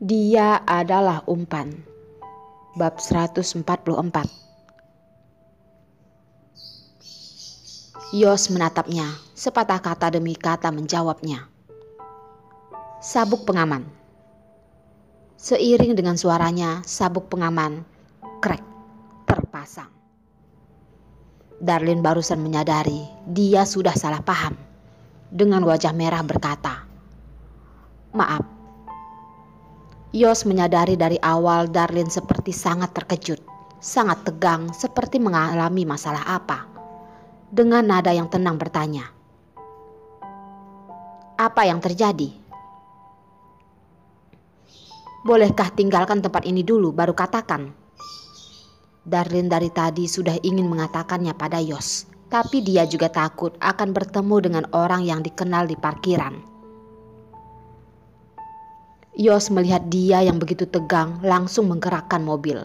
Dia adalah umpan. Bab 144. Yos menatapnya, sepatah kata demi kata menjawabnya. Sabuk pengaman. Seiring dengan suaranya, sabuk pengaman krek terpasang. Darlin barusan menyadari dia sudah salah paham. Dengan wajah merah berkata, "Maaf." Yos menyadari dari awal Darlin seperti sangat terkejut, sangat tegang, seperti mengalami masalah apa. Dengan nada yang tenang bertanya, "Apa yang terjadi? Bolehkah tinggalkan tempat ini dulu baru katakan?" Darlin dari tadi sudah ingin mengatakannya pada Yos, tapi dia juga takut akan bertemu dengan orang yang dikenal di parkiran. Yos melihat dia yang begitu tegang langsung menggerakkan mobil,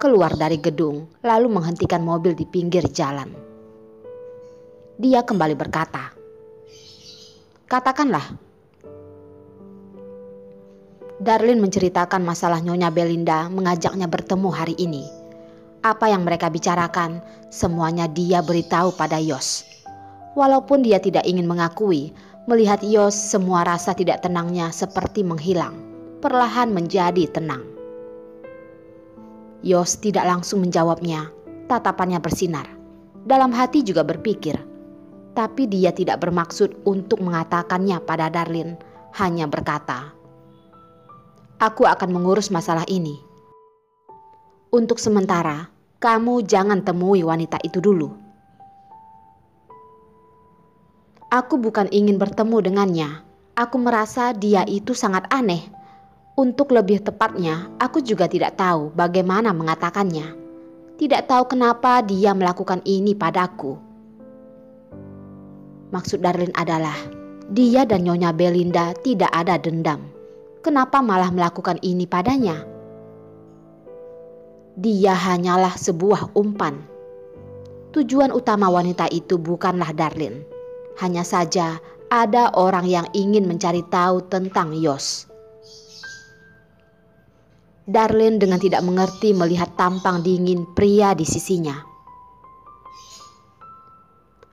keluar dari gedung, lalu menghentikan mobil di pinggir jalan. Dia kembali berkata, "Katakanlah." Darlin menceritakan masalah Nyonya Belinda mengajaknya bertemu hari ini. Apa yang mereka bicarakan, semuanya dia beritahu pada Yos. Walaupun dia tidak ingin mengakui, melihat Yos semua rasa tidak tenangnya seperti menghilang, perlahan menjadi tenang. Yos tidak langsung menjawabnya, tatapannya bersinar. Dalam hati juga berpikir, tapi dia tidak bermaksud untuk mengatakannya pada Darlin, hanya berkata, "Aku akan mengurus masalah ini. Untuk sementara, kamu jangan temui wanita itu dulu. Aku bukan ingin bertemu dengannya. Aku merasa dia itu sangat aneh. Untuk lebih tepatnya, aku juga tidak tahu bagaimana mengatakannya. Tidak tahu kenapa dia melakukan ini padaku." Maksud Darlin adalah, dia dan Nyonya Belinda tidak ada dendam. Kenapa malah melakukan ini padanya? Dia hanyalah sebuah umpan. Tujuan utama wanita itu bukanlah Darlin. Hanya saja ada orang yang ingin mencari tahu tentang Yos. Darlin dengan tidak mengerti melihat tampang dingin pria di sisinya.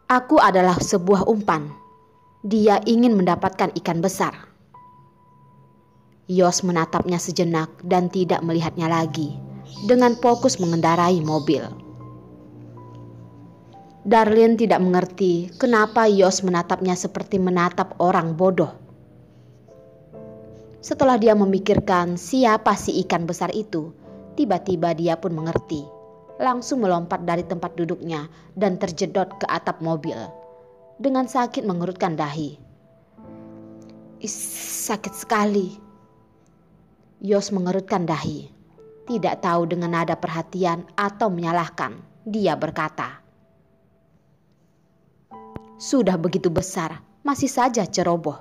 "Aku adalah sebuah umpan. Dia ingin mendapatkan ikan besar." Yos menatapnya sejenak dan tidak melihatnya lagi, dengan fokus mengendarai mobil. Darlin tidak mengerti kenapa Yos menatapnya seperti menatap orang bodoh. Setelah dia memikirkan siapa si ikan besar itu, tiba-tiba dia pun mengerti. Langsung melompat dari tempat duduknya dan terjedot ke atap mobil. Dengan sakit mengerutkan dahi. Sakit sekali." Yos mengerutkan dahi. Tidak tahu dengan nada perhatian atau menyalahkan, dia berkata, "Sudah begitu besar, masih saja ceroboh.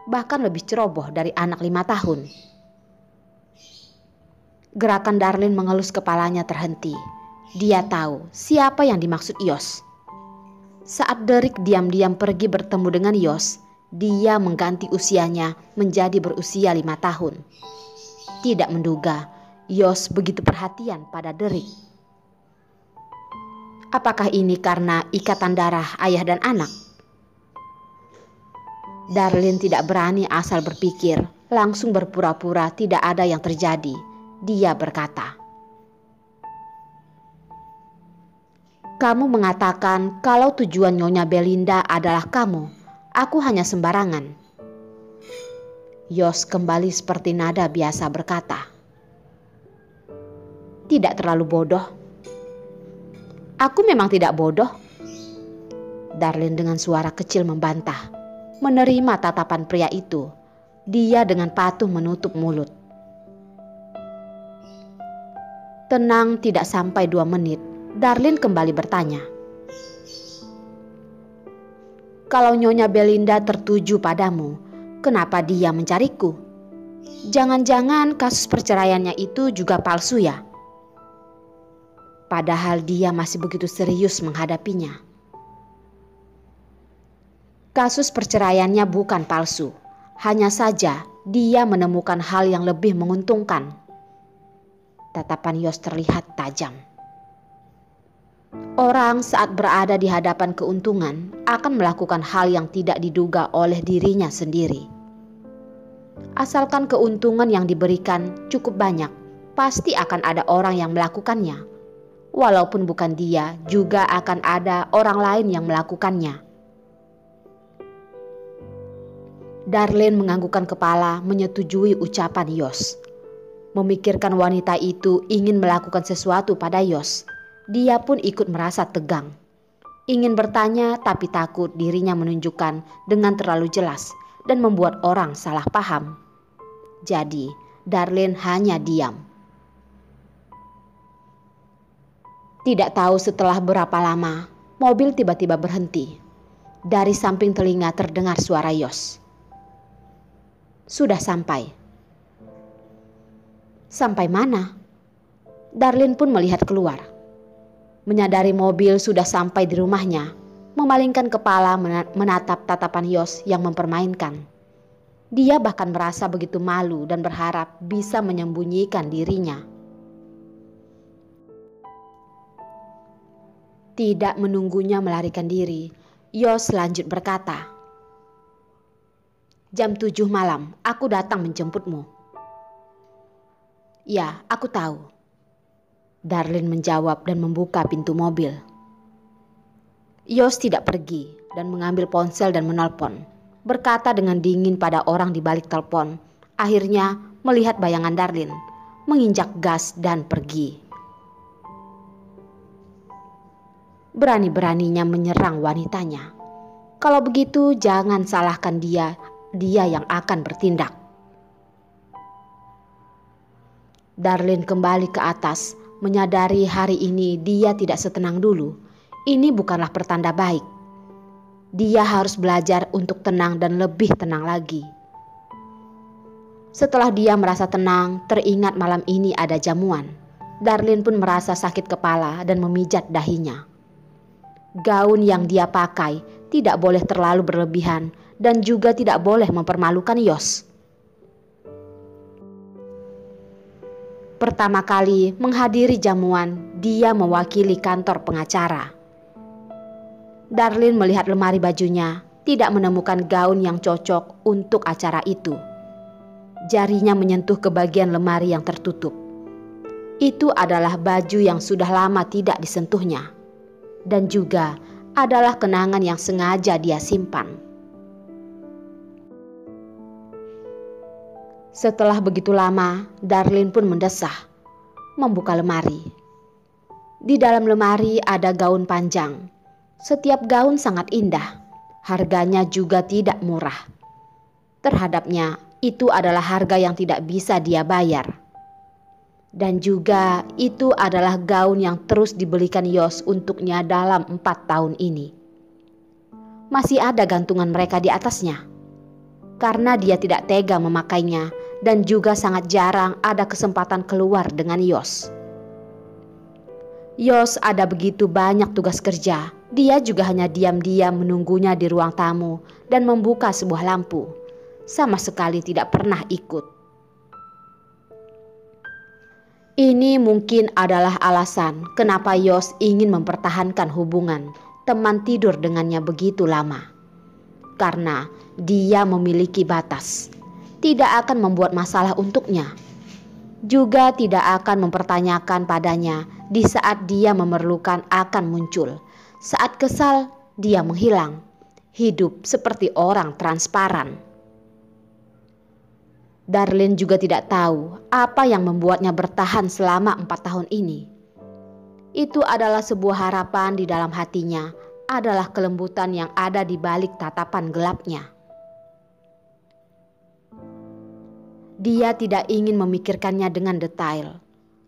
Bahkan lebih ceroboh dari anak 5 tahun. Gerakan Darlin mengelus kepalanya terhenti. Dia tahu siapa yang dimaksud Yos. Saat Derek diam-diam pergi bertemu dengan Yos, dia mengganti usianya menjadi berusia 5 tahun. Tidak menduga Yos begitu perhatian pada Derek. Apakah ini karena ikatan darah ayah dan anak? Darlin tidak berani asal berpikir, langsung berpura-pura tidak ada yang terjadi. Dia berkata, "Kamu mengatakan kalau tujuan Nyonya Belinda adalah kamu. Aku hanya sembarangan." Yos kembali seperti nada biasa berkata, "Tidak terlalu bodoh." "Aku memang tidak bodoh." Darlin dengan suara kecil membantah. Menerima tatapan pria itu, dia dengan patuh menutup mulut. Tenang tidak sampai 2 menit, Darlin kembali bertanya, "Kalau Nyonya Belinda tertuju padamu, kenapa dia mencariku? Jangan-jangan kasus perceraiannya itu juga palsu ya? Padahal dia masih begitu serius menghadapinya." "Kasus perceraiannya bukan palsu. Hanya saja dia menemukan hal yang lebih menguntungkan. Tatapan Yos terlihat tajam. Orang saat berada di hadapan keuntungan akan melakukan hal yang tidak diduga oleh dirinya sendiri. Asalkan keuntungan yang diberikan cukup banyak, pasti akan ada orang yang melakukannya. Walaupun bukan dia, juga akan ada orang lain yang melakukannya. Darlene menganggukkan kepala menyetujui ucapan Yos. Memikirkan wanita itu ingin melakukan sesuatu pada Yos, dia pun ikut merasa tegang. Ingin bertanya tapi takut dirinya menunjukkan dengan terlalu jelas dan membuat orang salah paham. Jadi Darlene hanya diam. Tidak tahu setelah berapa lama, mobil tiba-tiba berhenti. Dari samping telinga terdengar suara Yos. Sudah sampai. Sampai mana? Darlene pun melihat keluar. Menyadari mobil sudah sampai di rumahnya, memalingkan kepala menatap tatapan Yos yang mempermainkan. Dia bahkan merasa begitu malu dan berharap bisa menyembunyikan dirinya. Tidak menunggunya melarikan diri, Yos lanjut berkata, "Jam 7 malam, aku datang menjemputmu." "Ya, aku tahu." Darlene menjawab dan membuka pintu mobil. Yos tidak pergi dan mengambil ponsel dan menelpon. Berkata dengan dingin pada orang di balik telepon. Akhirnya melihat bayangan Darlene, menginjak gas dan pergi. Berani-beraninya menyerang wanitanya. Kalau begitu jangan salahkan dia yang akan bertindak. Darlene kembali ke atas, menyadari hari ini dia tidak setenang dulu. Ini bukanlah pertanda baik. Dia harus belajar untuk tenang dan lebih tenang lagi. Setelah dia merasa tenang, teringat malam ini ada jamuan. Darlene pun merasa sakit kepala dan memijat dahinya. Gaun yang dia pakai tidak boleh terlalu berlebihan dan juga tidak boleh mempermalukan Yos. Pertama kali menghadiri jamuan, dia mewakili kantor pengacara. Darlene melihat lemari bajunya, tidak menemukan gaun yang cocok untuk acara itu. Jarinya menyentuh ke bagian lemari yang tertutup. Itu adalah baju yang sudah lama tidak disentuhnya. Dan juga adalah kenangan yang sengaja dia simpan. Setelah begitu lama, Darlene pun mendesah, membuka lemari. Di dalam lemari ada gaun panjang. Setiap gaun sangat indah, harganya juga tidak murah. Terhadapnya, itu adalah harga yang tidak bisa dia bayar. Dan juga itu adalah gaun yang terus dibelikan Yos untuknya dalam 4 tahun ini. Masih ada gantungan mereka di atasnya. Karena dia tidak tega memakainya dan juga sangat jarang ada kesempatan keluar dengan Yos. Yos ada begitu banyak tugas kerja. Dia juga hanya diam-diam menunggunya di ruang tamu dan membuka sebuah lampu. Sama sekali tidak pernah ikut. Ini mungkin adalah alasan kenapa Yos ingin mempertahankan hubungan teman tidur dengannya begitu lama. Karena dia memiliki batas. Tidak akan membuat masalah untuknya. Juga tidak akan mempertanyakan padanya di saat dia memerlukan akan muncul. Saat kesal, dia menghilang. Hidup seperti orang transparan. Darlene juga tidak tahu apa yang membuatnya bertahan selama 4 tahun ini. Itu adalah sebuah harapan di dalam hatinya, adalah kelembutan yang ada di balik tatapan gelapnya. Dia tidak ingin memikirkannya dengan detail.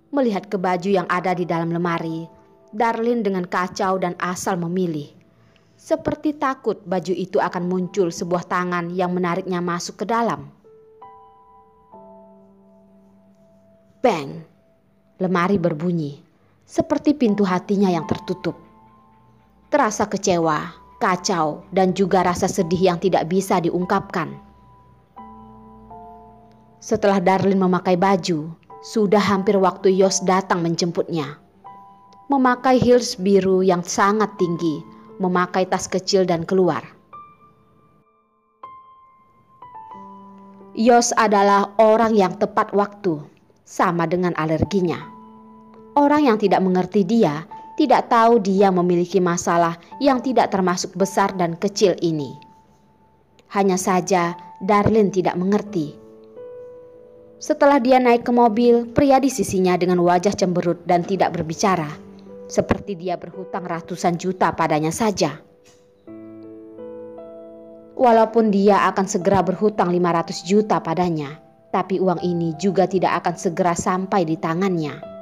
Melihat ke baju yang ada di dalam lemari, Darlene dengan kacau dan asal memilih. Seperti takut baju itu akan muncul sebuah tangan yang menariknya masuk ke dalam. Bang! Lemari berbunyi, seperti pintu hatinya yang tertutup. Terasa kecewa, kacau, dan juga rasa sedih yang tidak bisa diungkapkan. Setelah Darlin memakai baju, sudah hampir waktu Yos datang menjemputnya. Memakai heels biru yang sangat tinggi, memakai tas kecil dan keluar. Yos adalah orang yang tepat waktu, sama dengan alerginya. Orang yang tidak mengerti dia, tidak tahu dia memiliki masalah yang tidak termasuk besar dan kecil ini. Hanya saja Darlin tidak mengerti. Setelah dia naik ke mobil, pria di sisinya dengan wajah cemberut dan tidak berbicara, seperti dia berhutang ratusan juta padanya saja. Walaupun dia akan segera berhutang 500 juta padanya, tapi uang ini juga tidak akan segera sampai di tangannya.